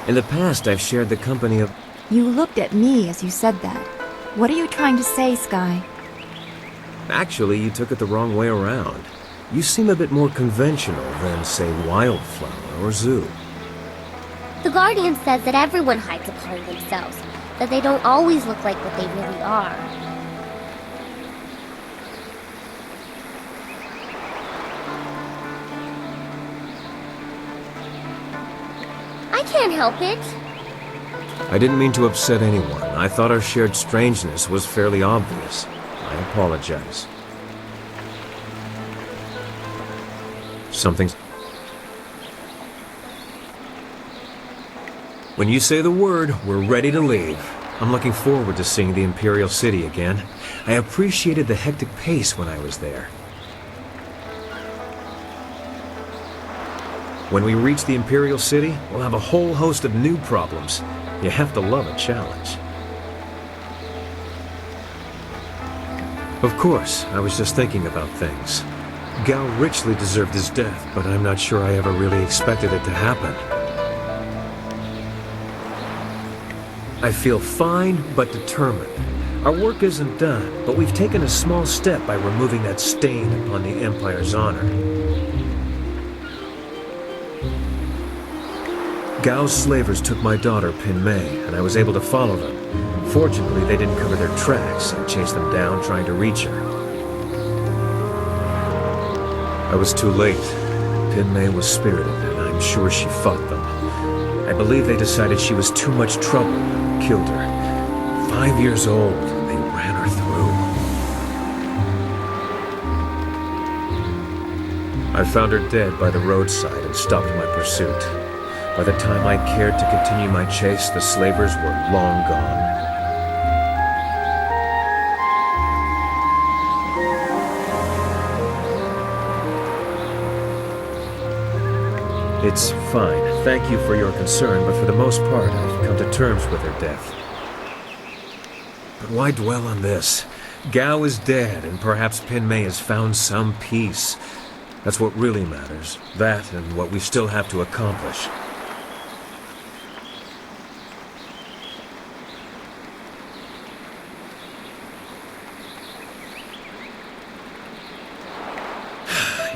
In the past, I've shared the company of... You looked at me as you said that. What are you trying to say, Sky? Actually, you took it the wrong way around. You seem a bit more conventional than, say, Wildflower or Zoo. The Guardian says that everyone hides a part of themselves, that they don't always look like what they really are. I can't help it. I didn't mean to upset anyone. I thought our shared strangeness was fairly obvious. I apologize. Something's... When you say the word, we're ready to leave. I'm looking forward to seeing the Imperial City again. I appreciated the hectic pace when I was there. When we reach the Imperial City, we'll have a whole host of new problems. You have to love a challenge. Of course, I was just thinking about things. Gao richly deserved his death, but I'm not sure I ever really expected it to happen. I feel fine, but determined. Our work isn't done, but we've taken a small step by removing that stain upon the Empire's honor. Gao's slavers took my daughter, Pin Mei, and I was able to follow them. Fortunately, they didn't cover their tracks. I chased them down, trying to reach her. I was too late. Pin Mei was spirited, and I'm sure she fought them. I believe they decided she was too much trouble and killed her. 5 years old, and they ran her through. I found her dead by the roadside and stopped my pursuit. By the time I cared to continue my chase, the slavers were long gone. It's fine. Thank you for your concern, but for the most part, I've come to terms with her death. But why dwell on this? Gao is dead, and perhaps Pin Mei has found some peace. That's what really matters. That and what we still have to accomplish.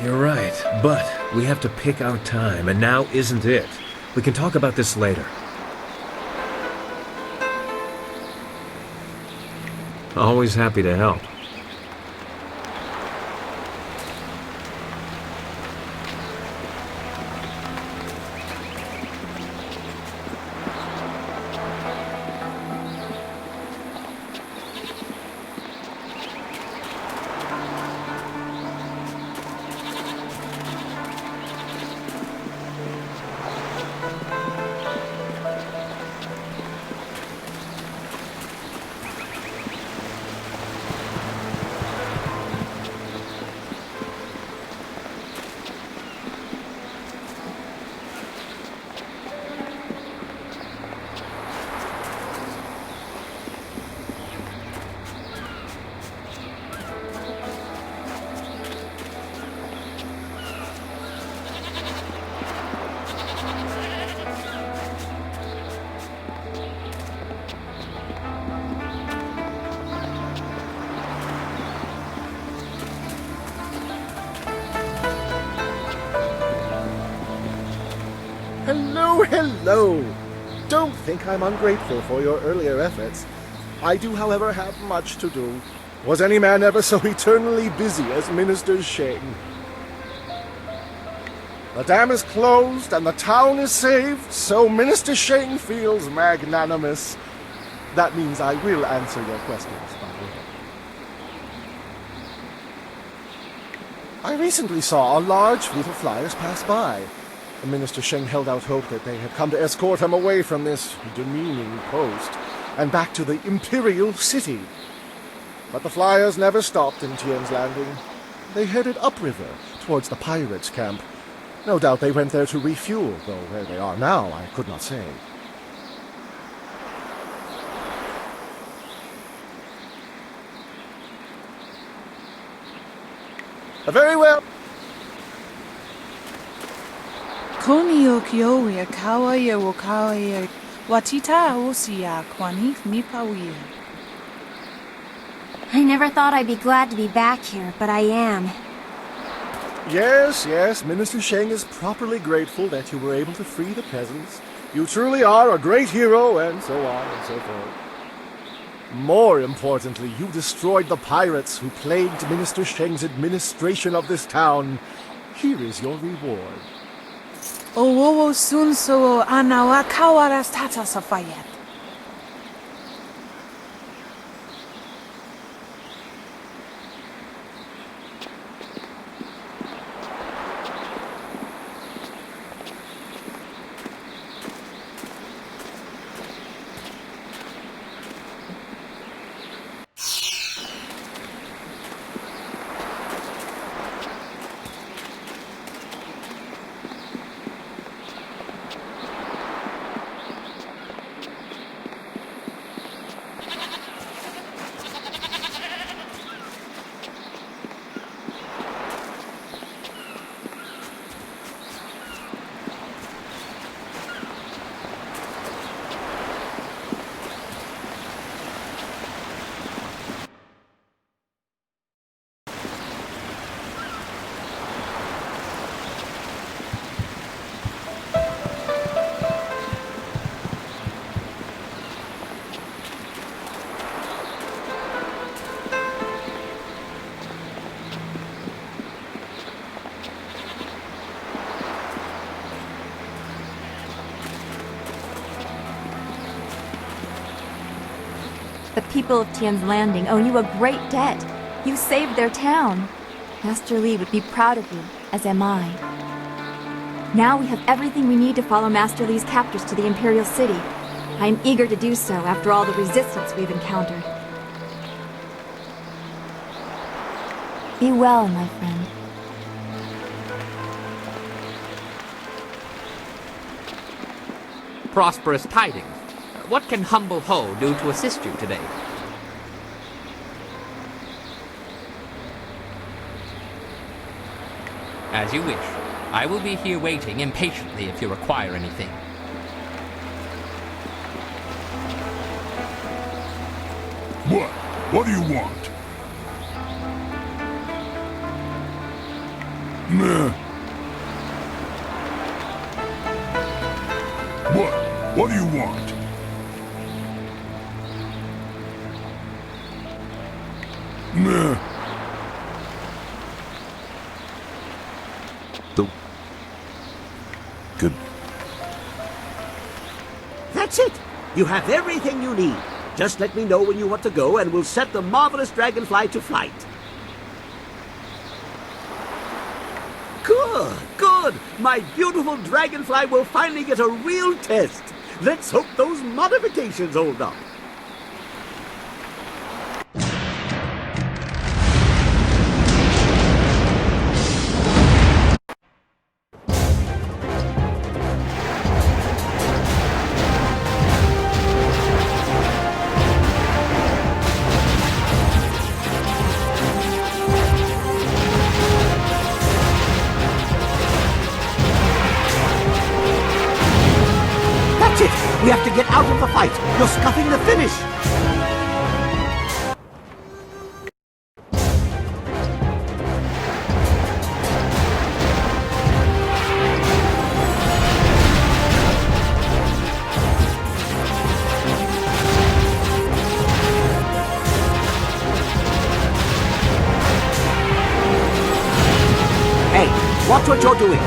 You're right, but we have to pick our time, and now isn't it. We can talk about this later. Always happy to help. Hello, hello! Don't think I'm ungrateful for your earlier efforts. I do, however, have much to do. Was any man ever so eternally busy as Minister Sheng? The dam is closed and the town is saved, so Minister Sheng feels magnanimous. That means I will answer your questions, by the way. I recently saw a large fleet of flyers pass by. Minister Sheng held out hope that they had come to escort him away from this demeaning post and back to the Imperial City. But the flyers never stopped in Tien's Landing. They headed upriver towards the pirates' camp. No doubt they went there to refuel, though where they are now I could not say. Very well. Konio kioia kawaia wo kawaia watita osia kwani mipawia. I never thought I'd be glad to be back here, but I am. Yes, yes, Minister Sheng is properly grateful that you were able to free the peasants. You truly are a great hero, and so on and so forth. More importantly, you destroyed the pirates who plagued Minister Sheng's administration of this town. Here is your reward. Owowo sun so anawa kawaras tata safayet. The people of Tian's Landing owe you a great debt. You saved their town. Master Li would be proud of you, as am I. Now we have everything we need to follow Master Li's captors to the Imperial City. I am eager to do so after all the resistance we've encountered. Be well, my friend. Prosperous tidings. What can humble Ho do to assist you today? As you wish. I will be here waiting impatiently if you require anything. What? What do you want? Meh. What? What do you want? Meh. Good. That's it! You have everything you need. Just let me know when you want to go, and we'll set the marvelous dragonfly to flight. Good, good! My beautiful dragonfly will finally get a real test. Let's hope those modifications hold up. We have to get out of the fight. You're scuffing the finish. Hey, watch what you're doing.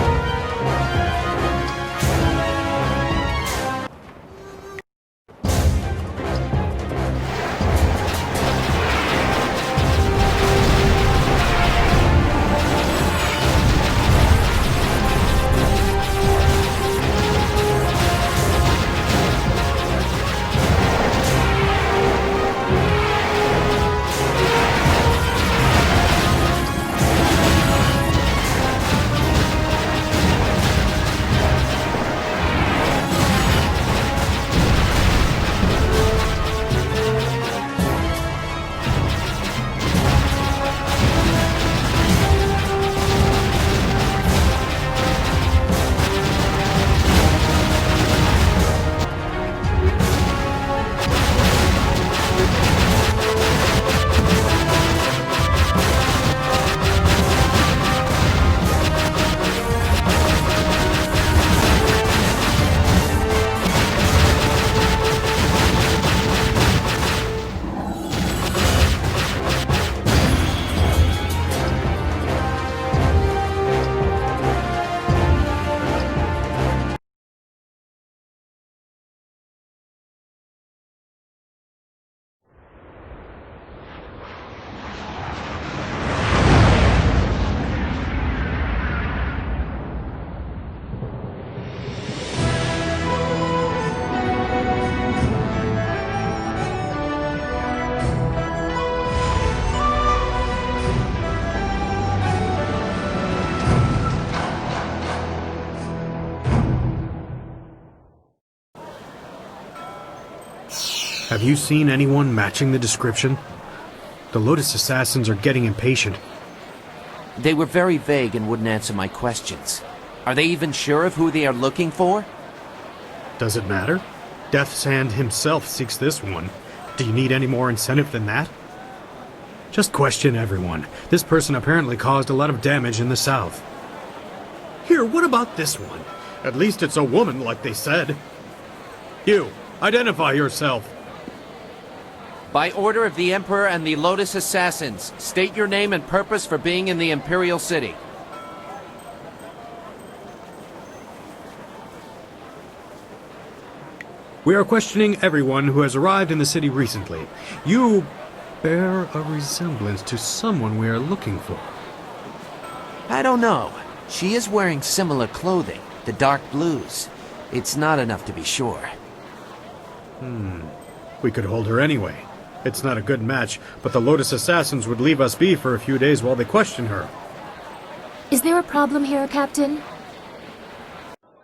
Have you seen anyone matching the description? The Lotus assassins are getting impatient. They were very vague and wouldn't answer my questions. Are they even sure of who they are looking for? Does it matter? Death's Hand himself seeks this one. Do you need any more incentive than that? Just question everyone. This person apparently caused a lot of damage in the south. Here, what about this one? At least it's a woman, like they said. You, identify yourself. By order of the Emperor and the Lotus Assassins, state your name and purpose for being in the Imperial City. We are questioning everyone who has arrived in the city recently. You bear a resemblance to someone we are looking for. I don't know. She is wearing similar clothing, the dark blues. It's not enough to be sure. We could hold her anyway. It's not a good match, but the Lotus Assassins would leave us be for a few days while they question her. Is there a problem here, Captain?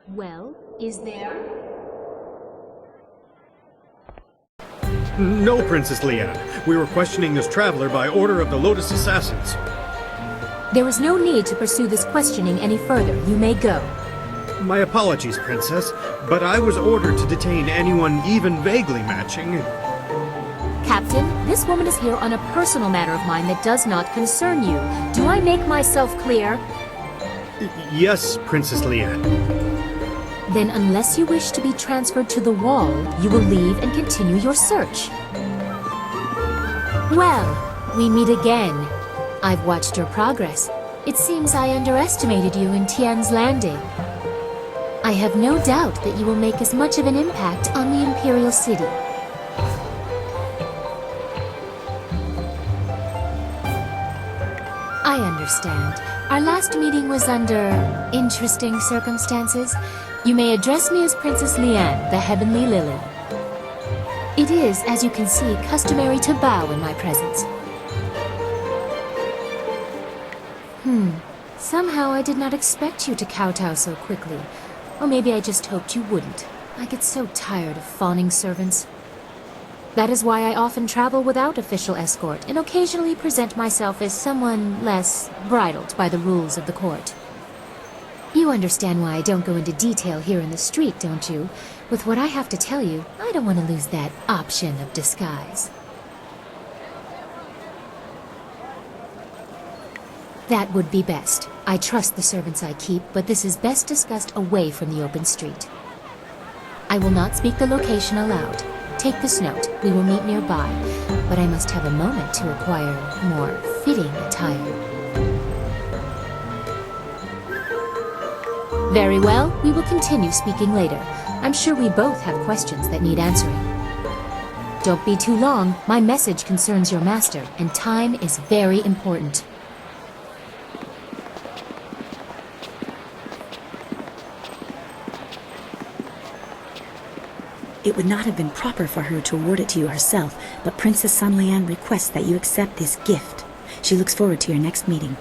Well, is there? No, Princess Leanne. We were questioning this traveler by order of the Lotus Assassins. There is no need to pursue this questioning any further. You may go. My apologies, Princess, but I was ordered to detain anyone even vaguely matching. Captain, this woman is here on a personal matter of mine that does not concern you. Do I make myself clear? Yes, Princess Leanne. Then unless you wish to be transferred to the wall, you will leave and continue your search. Well, we meet again. I've watched your progress. It seems I underestimated you in Tian's Landing. I have no doubt that you will make as much of an impact on the Imperial City. I understand. Our last meeting was under interesting circumstances. You may address me as Princess Leanne, the Heavenly Lily. It is, as you can see, customary to bow in my presence. Somehow I did not expect you to kowtow so quickly. Or maybe I just hoped you wouldn't. I get so tired of fawning servants. That is why I often travel without official escort and occasionally present myself as someone less bridled by the rules of the court. You understand why I don't go into detail here in the street, don't you? With what I have to tell you, I don't want to lose that option of disguise. That would be best. I trust the servants I keep, but this is best discussed away from the open street. I will not speak the location aloud. Take this note. We will meet nearby, but I must have a moment to acquire more fitting attire. Very well. We will continue speaking later. I'm sure we both have questions that need answering. Don't be too long. My message concerns your master, and time is very important. It would not have been proper for her to award it to you herself, but Princess Sun Lian requests that you accept this gift. She looks forward to your next meeting.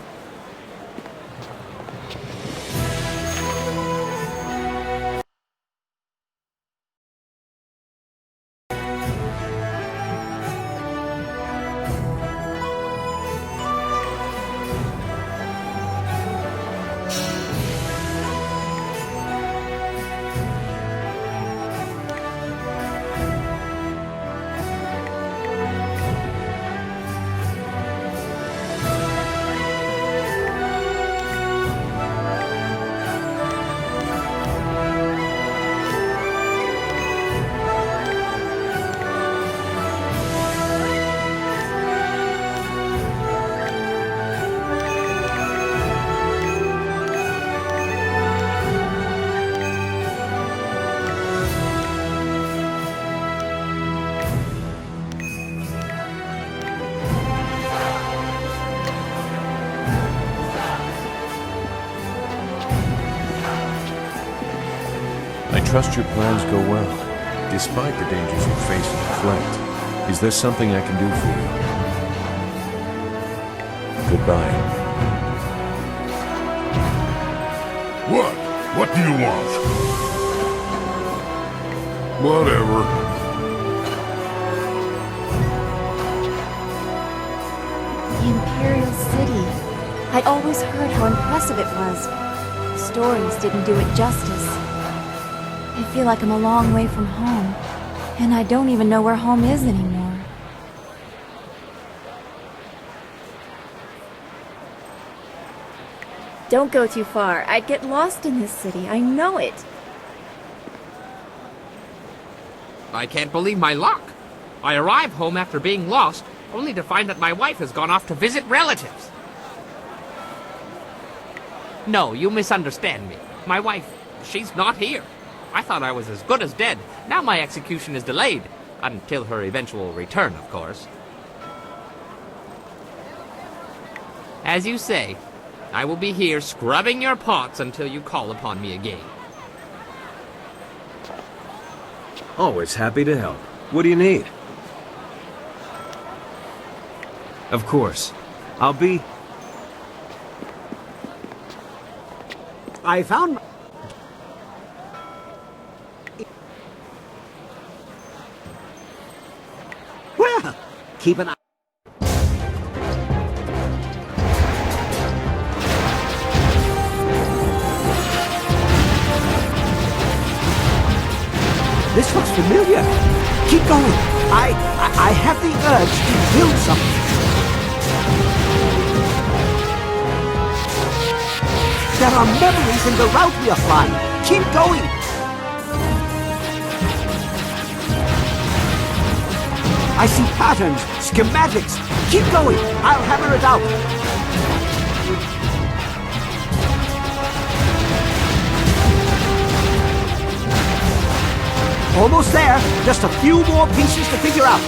I trust your plans go well, despite the dangers you face in the flight. Is there something I can do for you? Goodbye. What? What do you want? Whatever. I'd always heard how impressive it was. The stories didn't do it justice. I feel like I'm a long way from home, and I don't even know where home is anymore. Don't go too far. I'd get lost in this city. I know it. I can't believe my luck. I arrive home after being lost, only to find that my wife has gone off to visit relatives. No, you misunderstand me. My wife, she's not here. I thought I was as good as dead. Now my execution is delayed. Until her eventual return, of course. As you say, I will be here scrubbing your pots until you call upon me again. Always happy to help. What do you need? Of course. I'll be... I found... Well, keep an eye... This looks familiar. Keep going. I have the urge to build something. There are memories in the route we are flying. Keep going. I see patterns, schematics. Keep going. I'll hammer it out. Almost there. Just a few more pieces to figure out.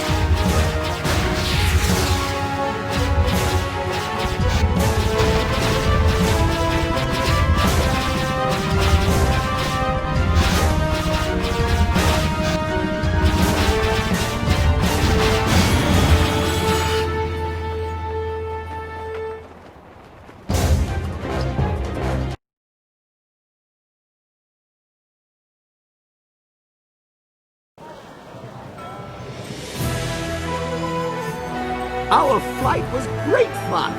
Our flight was great fun.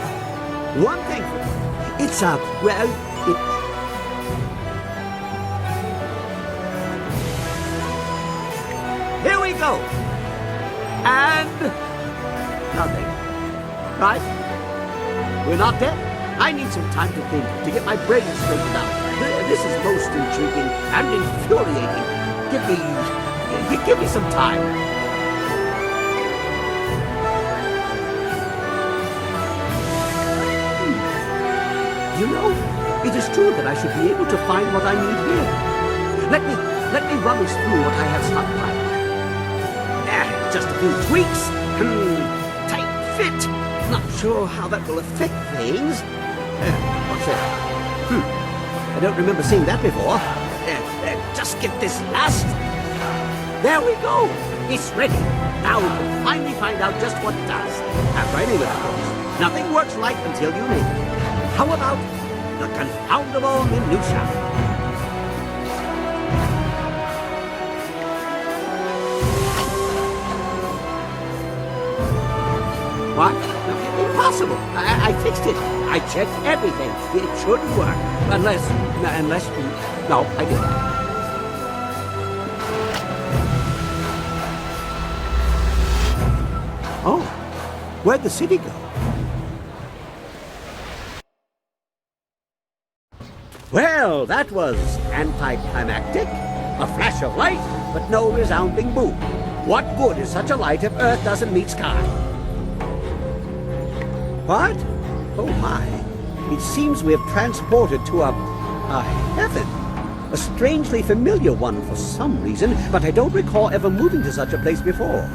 One thing, it's well, Here we go. And nothing. Right? We're not dead. I need some time to think, to get my brain straightened out. This is most intriguing and infuriating. Give me some time. You know, it is true that I should be able to find what I need here. Let me rummage through what I have stockpiled. Just a few tweaks. Tight fit. Not sure how that will affect things. What's that? I don't remember seeing that before. Just get this last. There we go. It's ready. Now we can finally find out just what it does. After I name it, of course. Nothing works right until you name it. How about the confoundable minutia? What? Impossible. I fixed it. I checked everything. It should work. Unless... No, I didn't. Oh. Where'd the city go? Well, that was anticlimactic. A flash of light, but no resounding boom. What good is such a light if Earth doesn't meet sky? What? Oh my. It seems we have transported to a heaven. A strangely familiar one for some reason, but I don't recall ever moving to such a place before.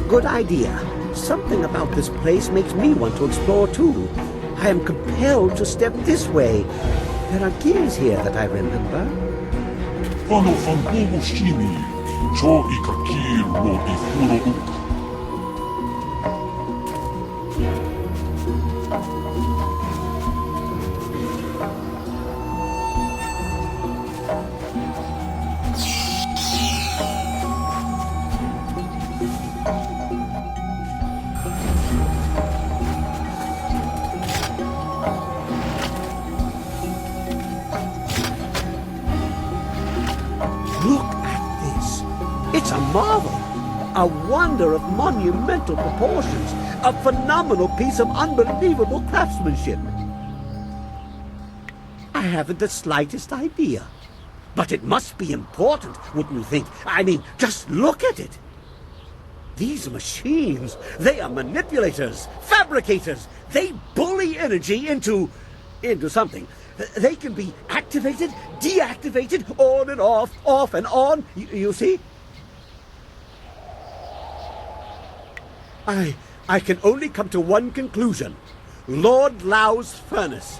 Good idea. Something about this place makes me want to explore too. I am compelled to step this way. There are gears here that I remember. marvel, a wonder of monumental proportions, a phenomenal piece of unbelievable craftsmanship. I haven't the slightest idea. But it must be important, wouldn't you think? I mean, just look at it. These machines, they are manipulators, fabricators. They bully energy into something. They can be activated, deactivated, on and off and on. You see? I can only come to one conclusion. Lord Lau's furnace.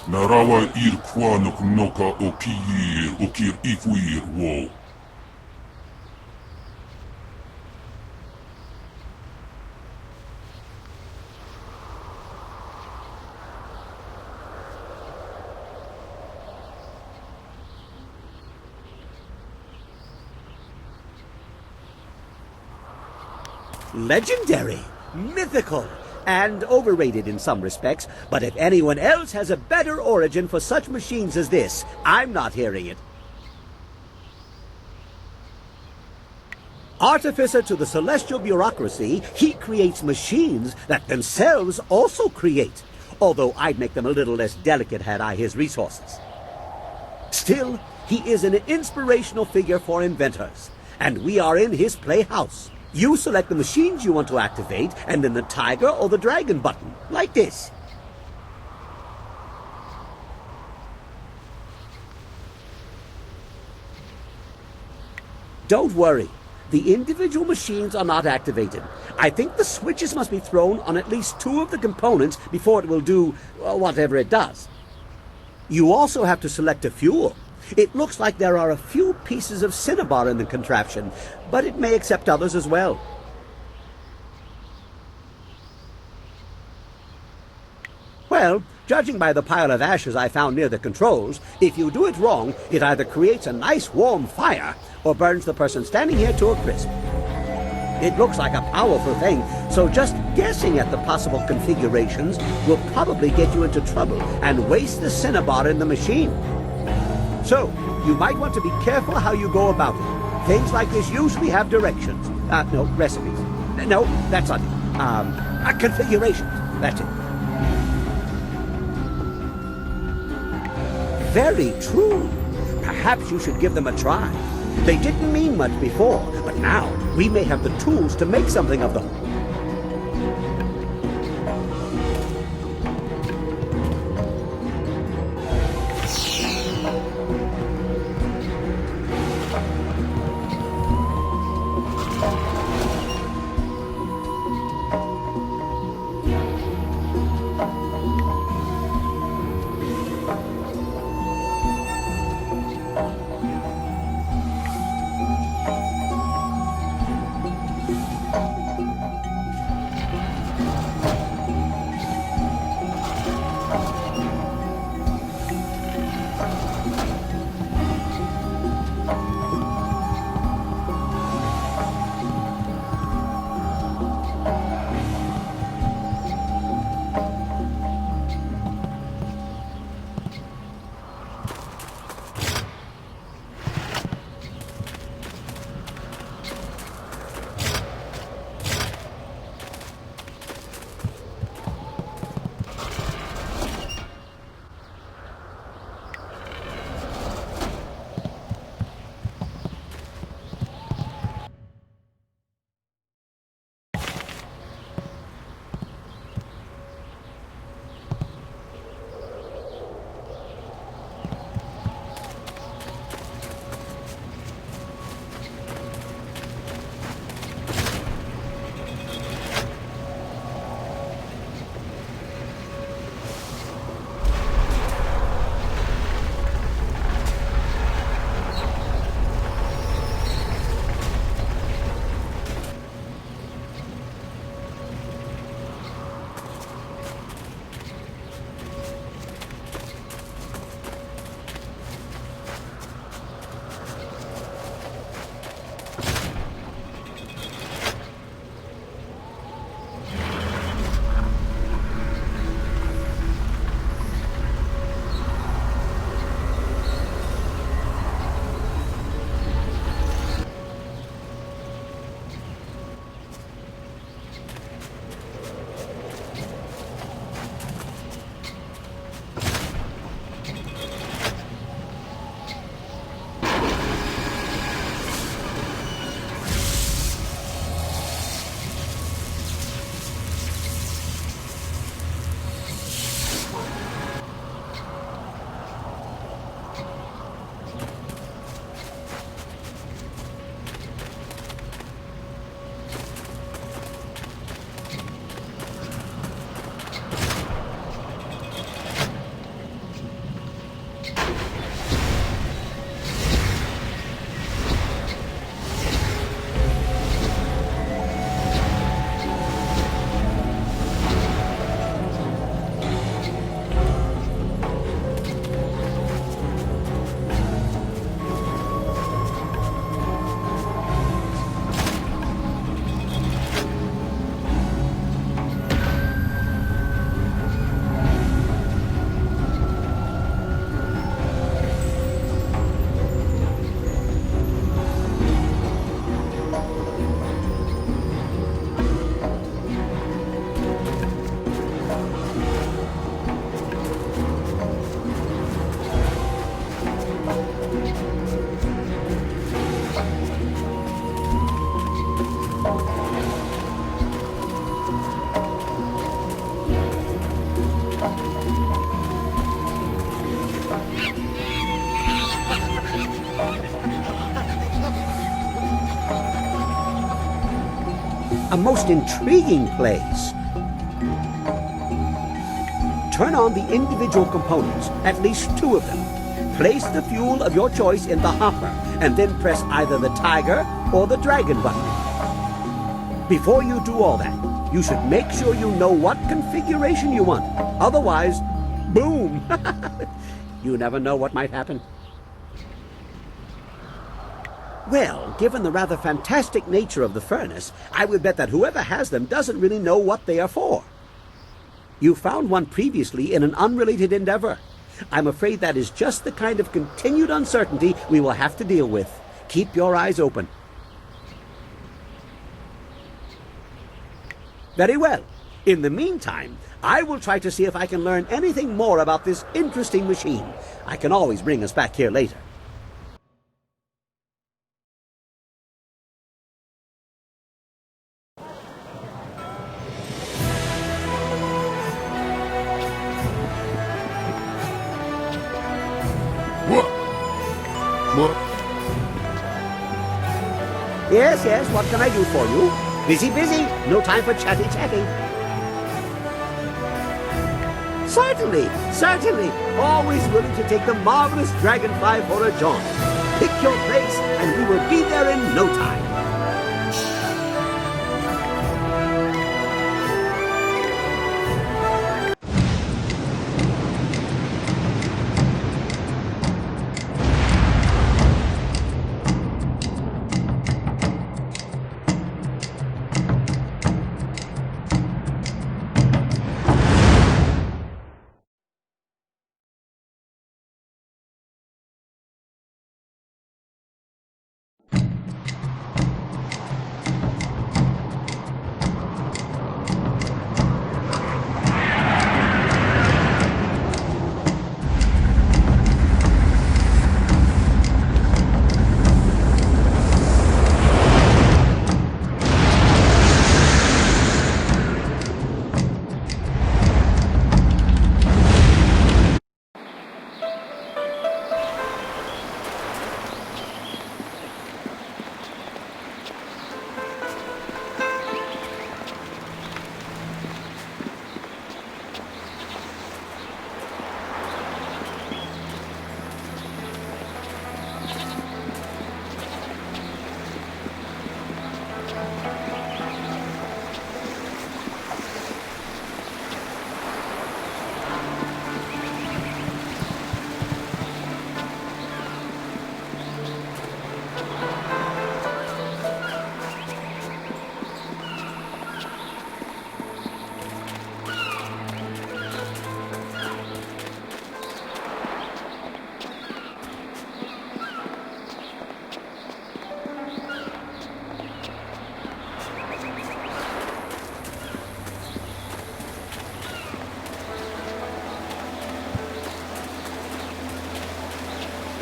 Narawa ir kwa noka o kir ikuir wo. Legendary, mythical, and overrated in some respects, but if anyone else has a better origin for such machines as this, I'm not hearing it. Artificer to the celestial bureaucracy, he creates machines that themselves also create, although I'd make them a little less delicate had I his resources. Still, he is an inspirational figure for inventors, and we are in his playhouse. You select the machines you want to activate, and then the tiger or the dragon button, like this. Don't worry. The individual machines are not activated. I think the switches must be thrown on at least 2 of the components before it will do whatever it does. You also have to select a fuel. It looks like there are a few pieces of cinnabar in the contraption, but it may accept others as well. Well, judging by the pile of ashes I found near the controls, if you do it wrong, it either creates a nice warm fire or burns the person standing here to a crisp. It looks like a powerful thing, so just guessing at the possible configurations will probably get you into trouble and waste the cinnabar in the machine. So, you might want to be careful how you go about it. Things like this usually have directions. No, recipes. No, that's not it. Configurations. That's it. Very true. Perhaps you should give them a try. They didn't mean much before, but now we may have the tools to make something of them. A most intriguing place. Turn on the individual components, at least 2 of them. Place the fuel of your choice in the hopper, and then press either the tiger or the dragon button. Before you do all that, you should make sure you know what configuration you want. Otherwise, boom! You never know what might happen. Well, given the rather fantastic nature of the furnace, I would bet that whoever has them doesn't really know what they are for. You found one previously in an unrelated endeavor. I'm afraid that is just the kind of continued uncertainty we will have to deal with. Keep your eyes open. Very well. In the meantime, I will try to see if I can learn anything more about this interesting machine. I can always bring us back here later. What? Yes, what can I do for you? Busy. No time for chatty. Certainly. Always willing to take the marvelous dragonfly for a jaunt. Pick your place, and we will be there in no time.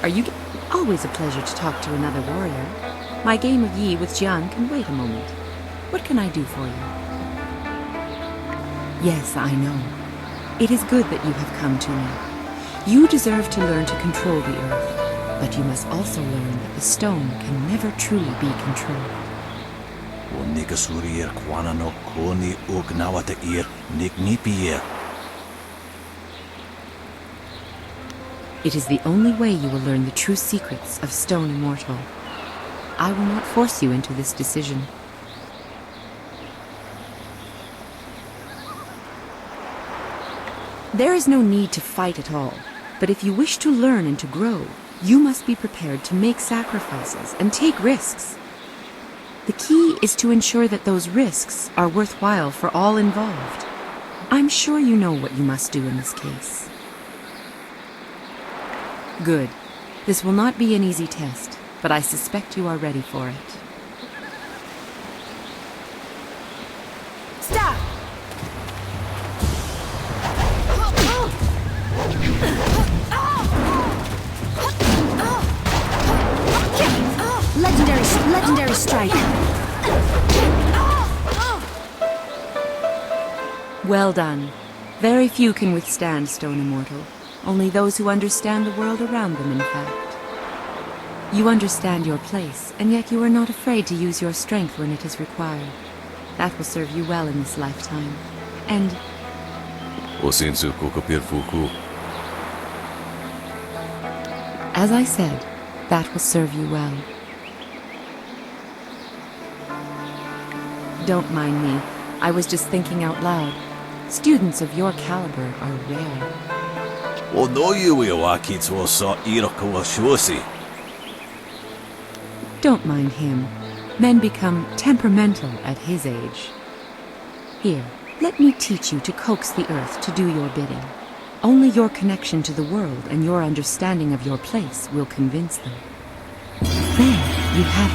Are you... Always a pleasure to talk to another warrior. My game of Yi with Jiang can wait a moment. What can I do for you? Yes, I know. It is good that you have come to me. You deserve to learn to control the earth, but you must also learn that the stone can never truly be controlled. It is the only way you will learn the true secrets of Stone Immortal. I will not force you into this decision. There is no need to fight at all, but if you wish to learn and to grow, you must be prepared to make sacrifices and take risks. The key is to ensure that those risks are worthwhile for all involved. I'm sure you know what you must do in this case. Good. This will not be an easy test, but I suspect you are ready for it. Stop! Legendary strike. Well done. Very few can withstand Stone Immortal. Only those who understand the world around them, in fact. You understand your place, and yet you are not afraid to use your strength when it is required. That will serve you well in this lifetime. And as I said, that will serve you well. Don't mind me. I was just thinking out loud. Students of your caliber are rare. Don't mind him. Men become temperamental at his age. Here, let me teach you to coax the earth to do your bidding. Only your connection to the world and your understanding of your place will convince them. There, you have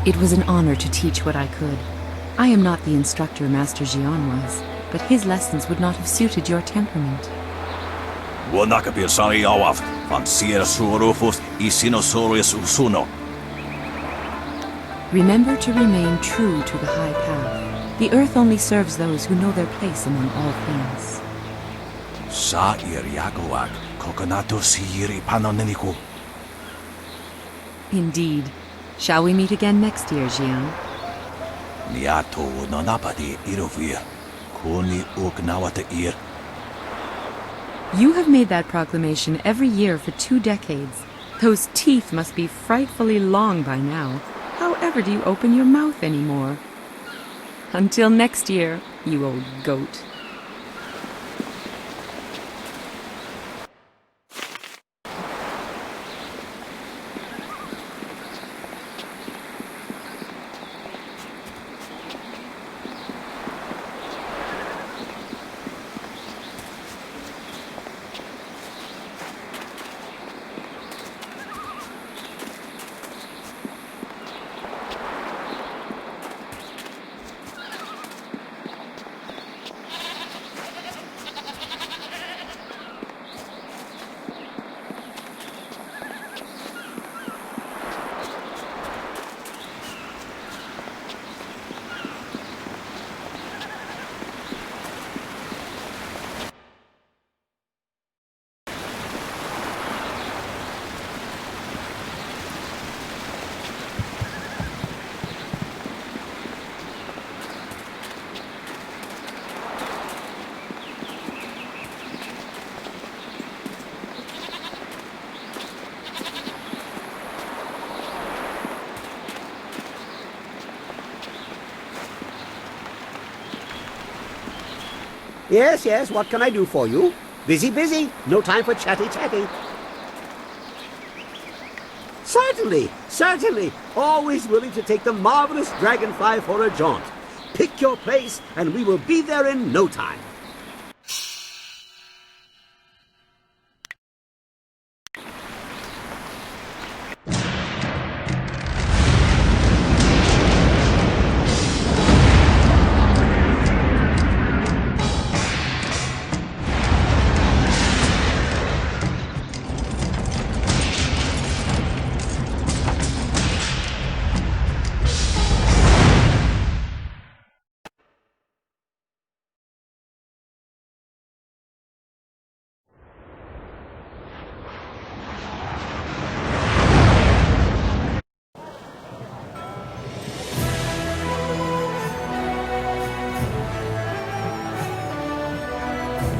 it. It was an honor to teach what I could. I am not the instructor Master Jian was, but his lessons would not have suited your temperament. Remember to remain true to the high path. The earth only serves those who know their place among all things. Indeed. Shall we meet again next year, Jian? You have made that proclamation every year for 2 decades. Those teeth must be frightfully long by now. However do you open your mouth anymore? Until next year, you old goat. Yes, yes, what can I do for you? Busy, busy. No time for chatty. Certainly, certainly. Always willing to take the marvelous dragonfly for a jaunt. Pick your place, and we will be there in no time.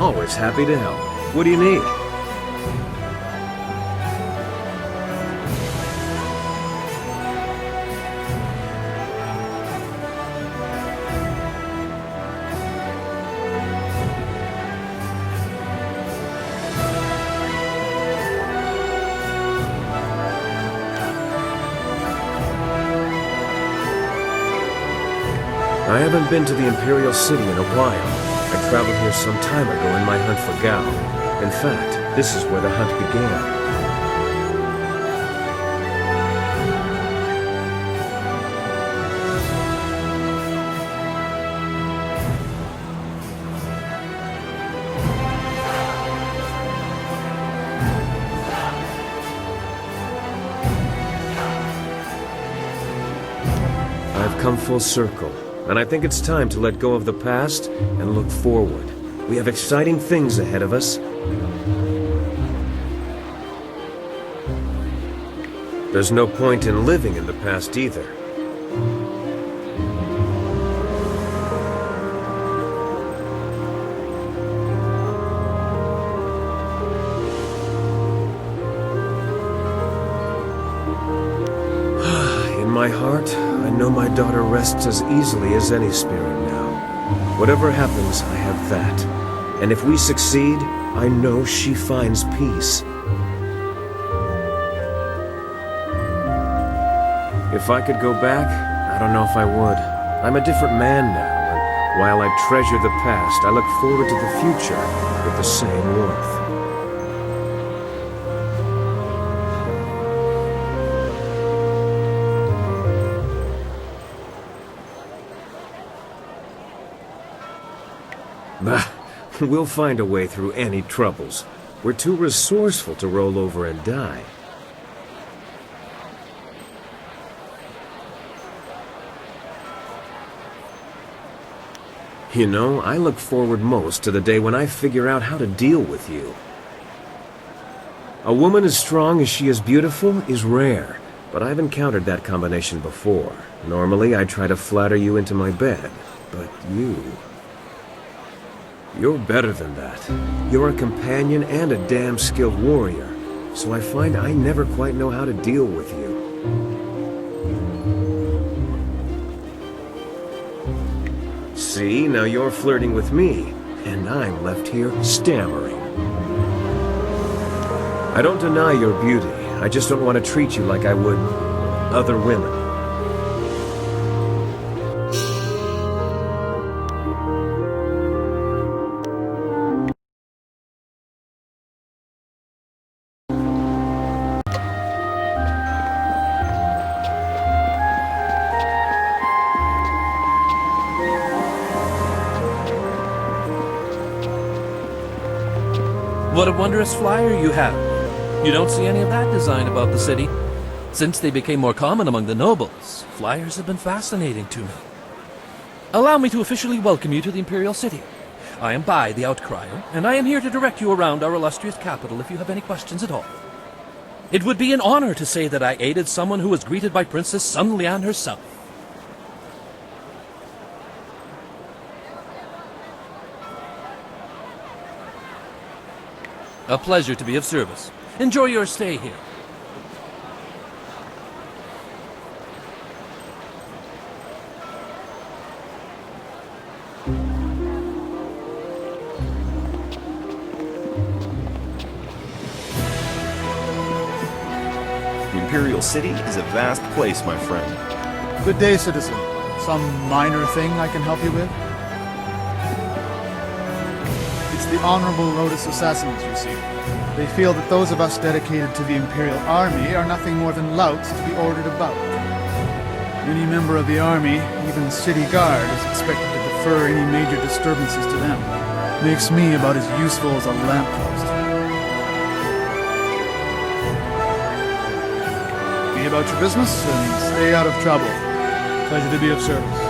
Always happy to help. What do you need? I haven't been to the Imperial City in a while. I traveled here some time ago in my hunt for Gao. In fact, this is where the hunt began. I've come full circle. and I think it's time to let go of the past and look forward. We have exciting things ahead of us. There's no point in living in the past either. In my heart, I know my daughter rests as easily as any spirit now. Whatever happens, I have that. And if we succeed, I know she finds peace. If I could go back, I don't know if I would. I'm a different man now, and while I treasure the past, I look forward to the future with the same warmth. Bah, we'll find a way through any troubles. We're too resourceful to roll over and die. You know, I look forward most to the day when I figure out how to deal with you. A woman as strong as she is beautiful is rare, but I've encountered that combination before. Normally, I try to flatter you into my bed, but you're better than that. You're a companion and a damn skilled warrior, so I find I never quite know how to deal with you. See, now you're flirting with me, and I'm left here stammering. I don't deny your beauty. I just don't want to treat you like I would other women. What a wondrous flyer you have. You don't see any of that design about the city. Since they became more common among the nobles, flyers have been fascinating to me. Allow me to officially welcome you to the Imperial City. I am Bai, the Outcrier, and I am here to direct you around our illustrious capital if you have any questions at all. It would be an honor to say that I aided someone who was greeted by Princess Sun Lian herself. A pleasure to be of service. Enjoy your stay here. The Imperial City is a vast place, my friend. Good day, citizen. Some minor thing I can help you with? It's the Honorable Lotus Assassins, you see. They feel that those of us dedicated to the Imperial Army are nothing more than louts to be ordered about. Any member of the army, even city guard, is expected to defer any major disturbances to them. Makes me about as useful as a lamppost. Be about your business and stay out of trouble. Pleasure to be of service.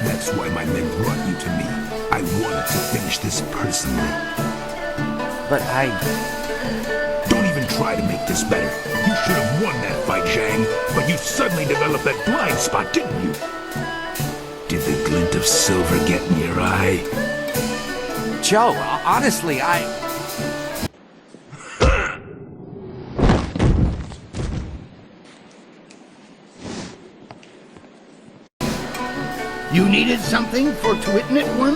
That's why my men brought you to me. I wanted to finish this personally. But Don't even try to make this better. You should have won that fight, Zhang, but you suddenly developed that blind spot, didn't you? Did the glint of silver get in your eye? Joe, honestly, You needed something for to it, one?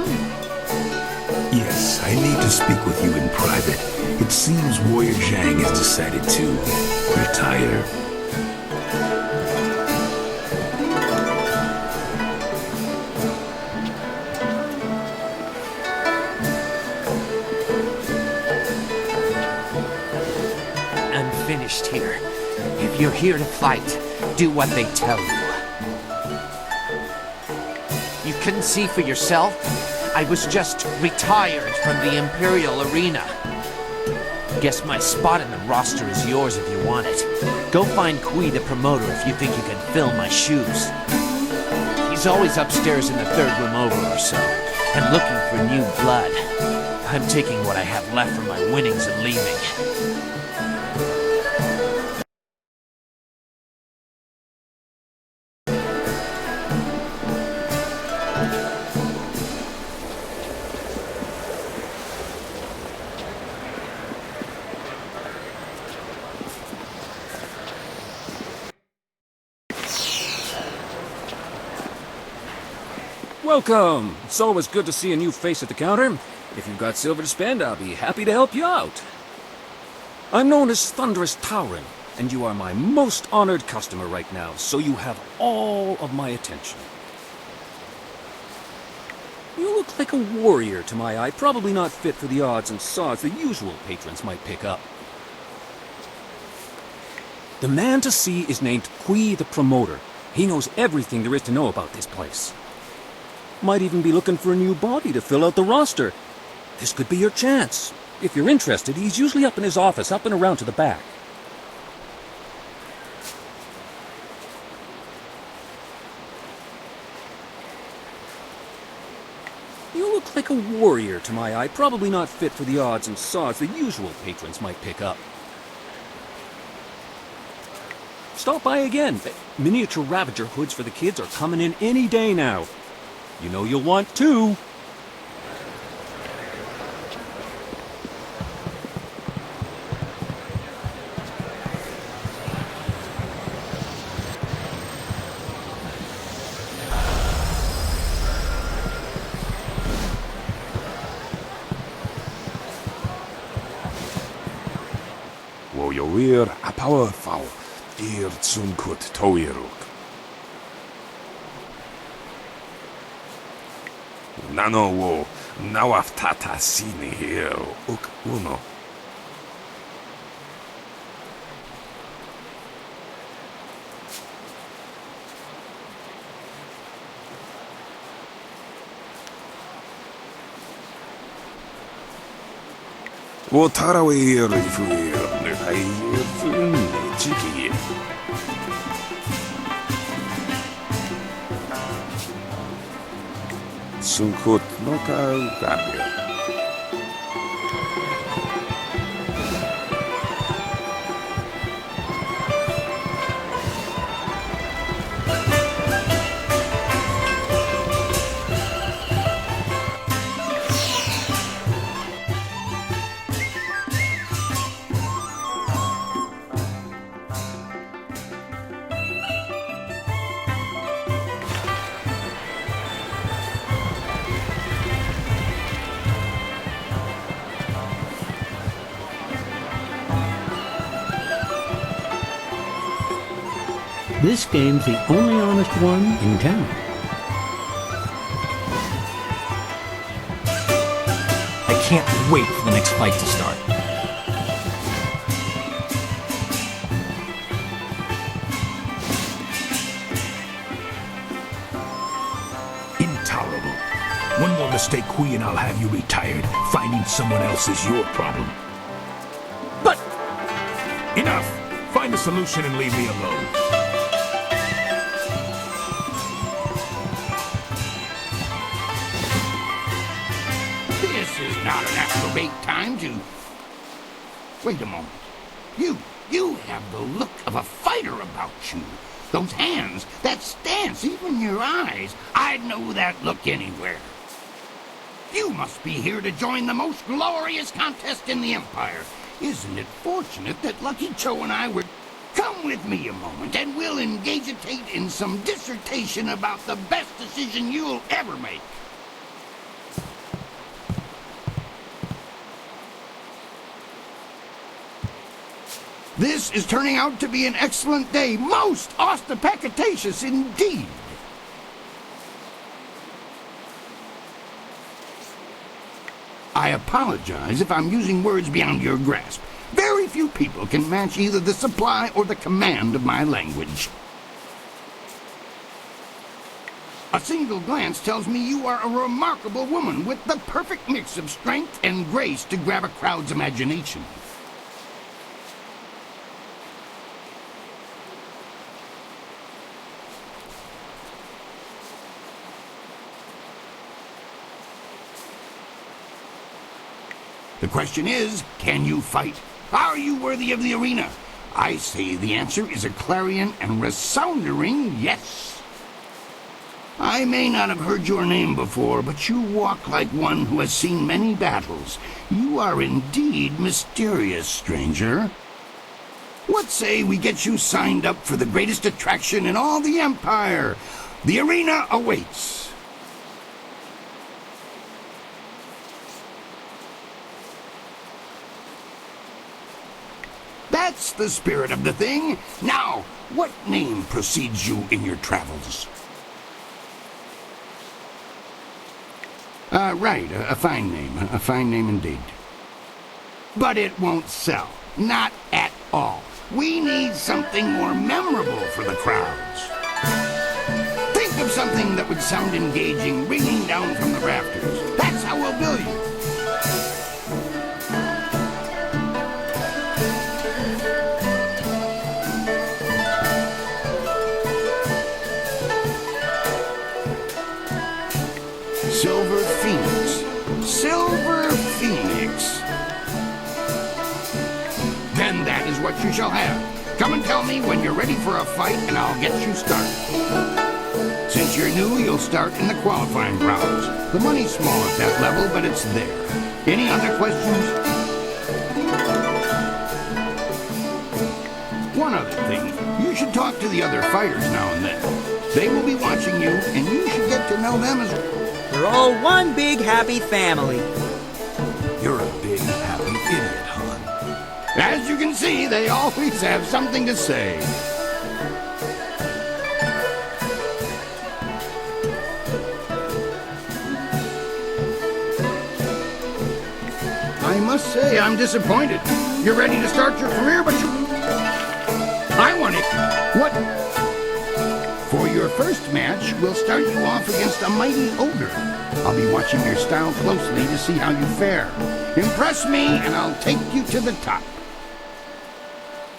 Yes, I need to speak with you in private. It seems Warrior Zhang has decided to retire. And You're here to fight. Do what they tell you. You couldn't see for yourself? I was just retired from the Imperial Arena. Guess my spot in the roster is yours if you want it. Go find Kui the promoter if you think you can fill my shoes. He's always upstairs in the third room over or so, and looking for new blood. I'm taking what I have left from my winnings and leaving. Welcome! It's always good to see a new face at the counter. If you've got silver to spend, I'll be happy to help you out. I'm known as Thunderous Tauren, and you are my most honored customer right now, so you have all of my attention. You look like a warrior to my eye, probably not fit for the odds and sods the usual patrons might pick up. The man to see is named Kui the Promoter. He knows everything there is to know about this place. Might even be looking for a new body to fill out the roster. This could be your chance. If you're interested, he's usually up in his office, up and around to the back. You look like a warrior to my eye, probably not fit for the odds and sods the usual patrons might pick up. Stop by again. Miniature Ravager hoods for the kids are coming in any day now. You know you'll want two. Woyoir a powerful, ir tsunkut toiruk. Nano wo nawaftata sini here uk uno. Wo tarawe ir fuir nu hai fun chiki. Sunkut no ka gabia. This game's the only honest one in town. I can't wait for the next fight to start. Intolerable. One more mistake, Kui, and I'll have you retired. Finding someone else is your problem. But enough! Find a solution and leave me alone. This is not an acrobate time to... Wait a moment. You have the look of a fighter about you. Those hands, that stance, even your eyes. I'd know that look anywhere. You must be here to join the most glorious contest in the Empire. Isn't it fortunate that Lucky Cho and I were... Come with me a moment and we'll engagitate in some dissertation about the best decision you'll ever make. This is turning out to be an excellent day, most ostentatious indeed. I apologize if I'm using words beyond your grasp. Very few people can match either the supply or the command of my language. A single glance tells me you are a remarkable woman with the perfect mix of strength and grace to grab a crowd's imagination. The question is, can you fight? Are you worthy of the arena? I say the answer is a clarion and resounding yes. I may not have heard your name before, but you walk like one who has seen many battles. You are indeed mysterious, stranger. What say we get you signed up for the greatest attraction in all the Empire? The arena awaits. That's the spirit of the thing. Now, what name precedes you in your travels? Right, a fine name indeed. But it won't sell, not at all. We need something more memorable for the crowds. Think of something that would sound engaging, ringing down from the rafters. That's how we'll bill you. Silver Phoenix. Silver Phoenix. Then that is what you shall have. Come and tell me when you're ready for a fight, and I'll get you started. Since you're new, you'll start in the qualifying rounds. The money's small at that level, but it's there. Any other questions? One other thing. You should talk to the other fighters now and then. They will be watching you, and you should get to know them as well. We're all one big happy family. You're a big happy idiot, hon. As you can see, they always have something to say. I must say, I'm disappointed. You're ready to start your career, but I want it. What? For your first match, we'll start you off against a mighty ogre. I'll be watching your style closely to see how you fare. Impress me, and I'll take you to the top.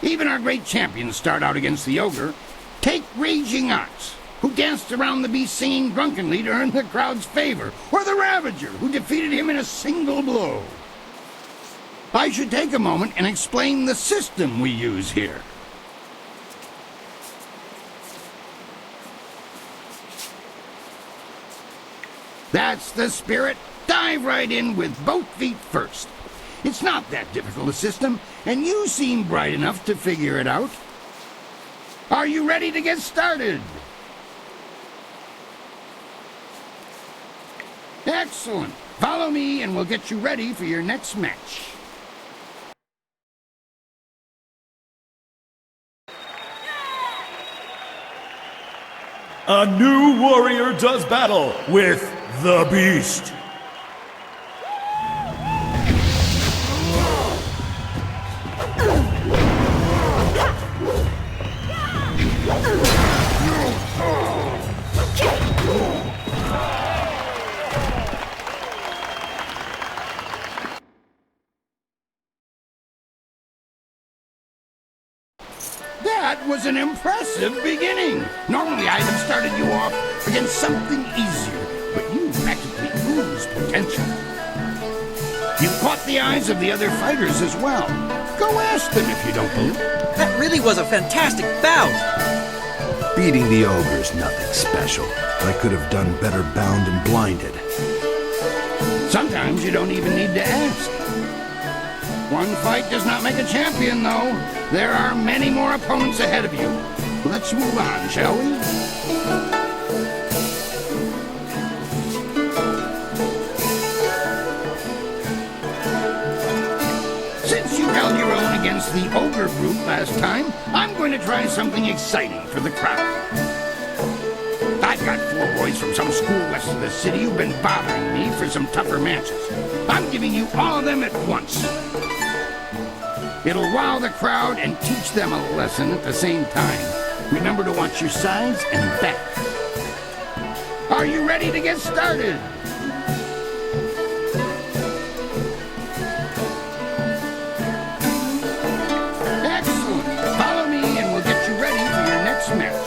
Even our great champions start out against the ogre. Take Raging Ox, who danced around the beast singing drunkenly to earn the crowd's favor, or the Ravager, who defeated him in a single blow. I should take a moment and explain the system we use here. That's the spirit. Dive right in with both feet first. It's not that difficult a system, and you seem bright enough to figure it out. Are you ready to get started? Excellent. Follow me and we'll get you ready for your next match. A new warrior does battle with the Beast. That was an impressive beginning. Normally I'd have started you off against something easier, but you practically ooze potential. You've caught the eyes of the other fighters as well. Go ask them if you don't believe. That really was a fantastic bout. Beating the ogre's nothing special. I could have done better bound and blinded. Sometimes you don't even need to ask. One fight does not make a champion, though. There are many more opponents ahead of you. Let's move on, shall we? Since you held your own against the ogre group last time, I'm going to try something exciting for the crowd. I've got 4 boys from some school west of the city who've been bothering me for some tougher matches. I'm giving you all of them at once. It'll wow the crowd and teach them a lesson at the same time. Remember to watch your sides and back. Are you ready to get started? Excellent. Follow me and we'll get you ready for your next match.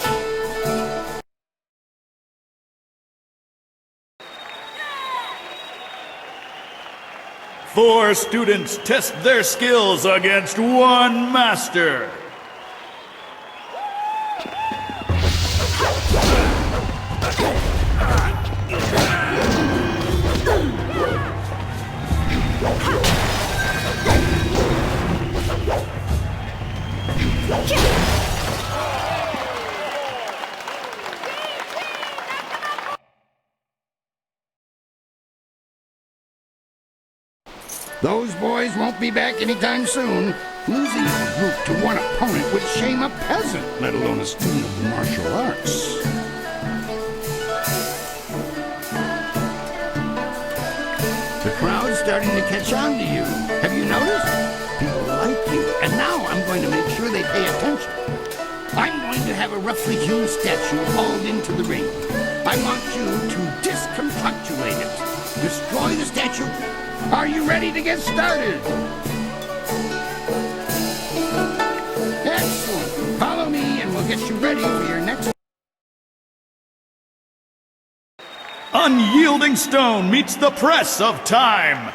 Four students test their skills against one master. Those boys won't be back anytime soon. Losing a group to one opponent would shame a peasant, let alone a student of the martial arts. The crowd's starting to catch on to you. Have you noticed? People like you, and now I'm going to make sure they pay attention. I'm going to have a roughly hewn statue hauled into the ring. I want you to discombobulate it. Destroy the statue. Are you ready to get started? Excellent. Follow me and we'll get you ready for your next... Unyielding stone meets the press of time.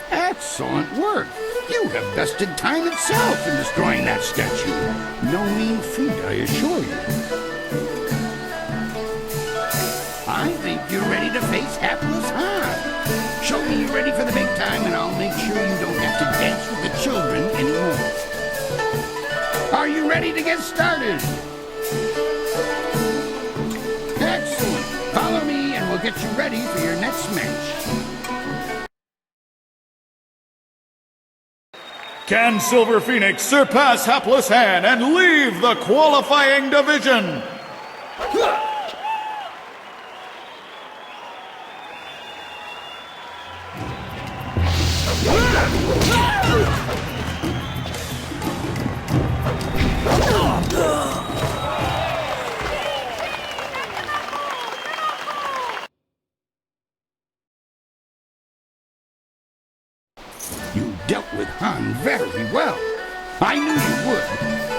Excellent work. You have bested time itself in destroying that statue. No mean feat, I assure you. I think you're ready to face hapless Han. Show me you're ready for the big time and I'll make sure you don't have to dance with the children anymore. Are you ready to get started? Excellent. Follow me and we'll get you ready for your next match. Can Silver Phoenix surpass Hapless Han and leave the qualifying division? You dealt with Han very well. I knew you would.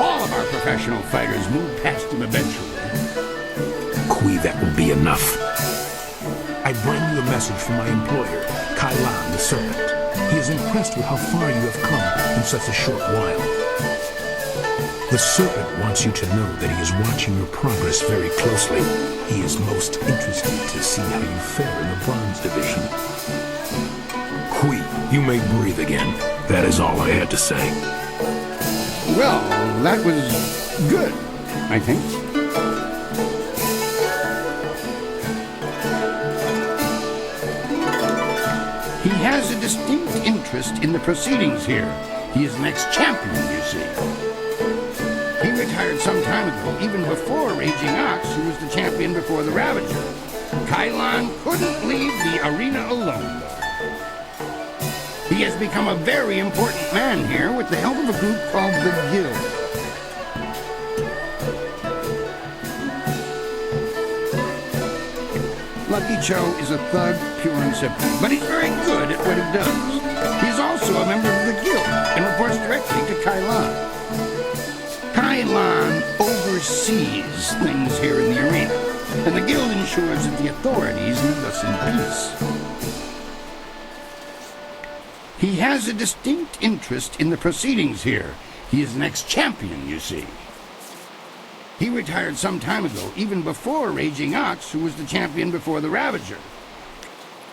All of our professional fighters move past him eventually. Kui, that will be enough. I bring you a message from my employer, Kai Lan the Serpent. He is impressed with how far you have come in such a short while. The Serpent wants you to know that he is watching your progress very closely. He is most interested to see how you fare in the Bronze Division. Kui, you may breathe again. That is all I had to say. Well, that was good, I think. He has a distinct interest in the proceedings here. He is next champion, you see. He retired some time ago, even before Raging Ox, who was the champion before the Ravager. Kai Lan couldn't leave the arena alone, though. He has become a very important man here with the help of a group called the Guild. Lucky Cho is a thug, pure and simple, but he's very good at what he does. He's also a member of the Guild and reports directly to Kai Lan. Kai Lan oversees things here in the arena, and the Guild ensures that the authorities leave us in peace. He has a distinct interest in the proceedings here. He is next champion, you see. He retired some time ago, even before Raging Ox, who was the champion before the Ravager.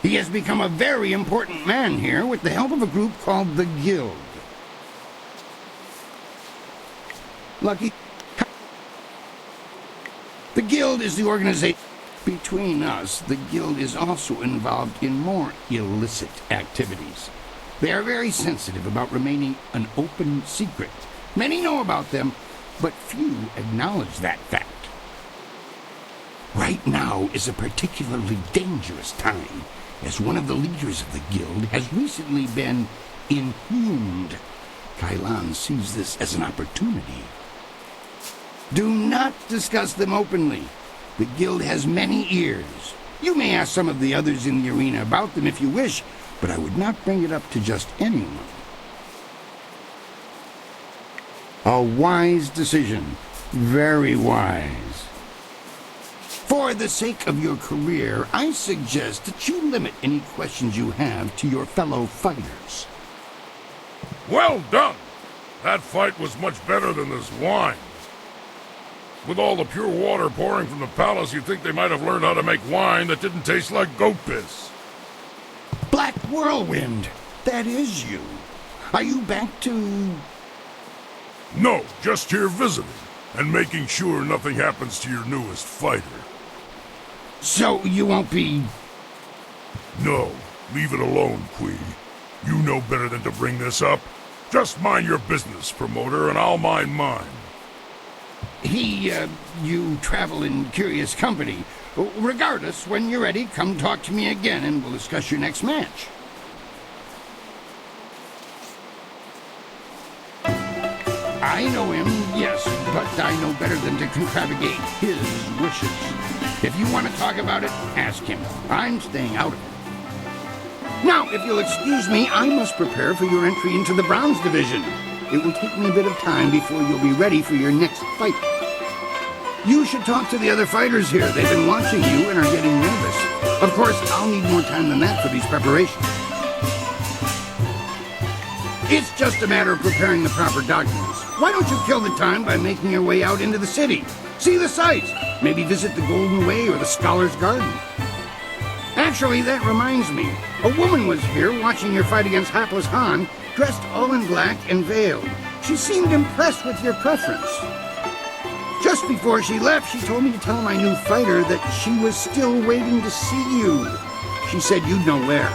He has become a very important man here with the help of a group called the Guild. Lucky The Guild is the organization. Between us, the Guild is also involved in more illicit activities. They are very sensitive about remaining an open secret. Many know about them, but few acknowledge that fact. Right now is a particularly dangerous time, as one of the leaders of the Guild has recently been inhumed. Kailan sees this as an opportunity. Do not discuss them openly. The Guild has many ears. You may ask some of the others in the arena about them if you wish, but I would not bring it up to just anyone. A wise decision. Very wise. For the sake of your career, I suggest that you limit any questions you have to your fellow fighters. Well done! That fight was much better than this wine. With all the pure water pouring from the palace, you'd think they might have learned how to make wine that didn't taste like goat piss. Black Whirlwind, that is you. Are you back to... No, just here visiting, and making sure nothing happens to your newest fighter. So you won't be... No, leave it alone, Quee. You know better than to bring this up. Just mind your business, promoter, and I'll mind mine. You travel in curious company. Regardless, when you're ready, come talk to me again and we'll discuss your next match. I know him, yes, but I know better than to contravigate his wishes. If you want to talk about it, ask him. I'm staying out of it. Now, if you'll excuse me, I must prepare for your entry into the Bronze Division. It will take me a bit of time before you'll be ready for your next fight. You should talk to the other fighters here. They've been watching you and are getting nervous. Of course, I'll need more time than that for these preparations. It's just a matter of preparing the proper documents. Why don't you kill the time by making your way out into the city? See the sights. Maybe visit the Golden Way or the Scholar's Garden. Actually, that reminds me. A woman was here watching your fight against Hapless Han, dressed all in black and veiled. She seemed impressed with your preference. Just before she left, she told me to tell my new fighter that she was still waiting to see you. She said you'd know where.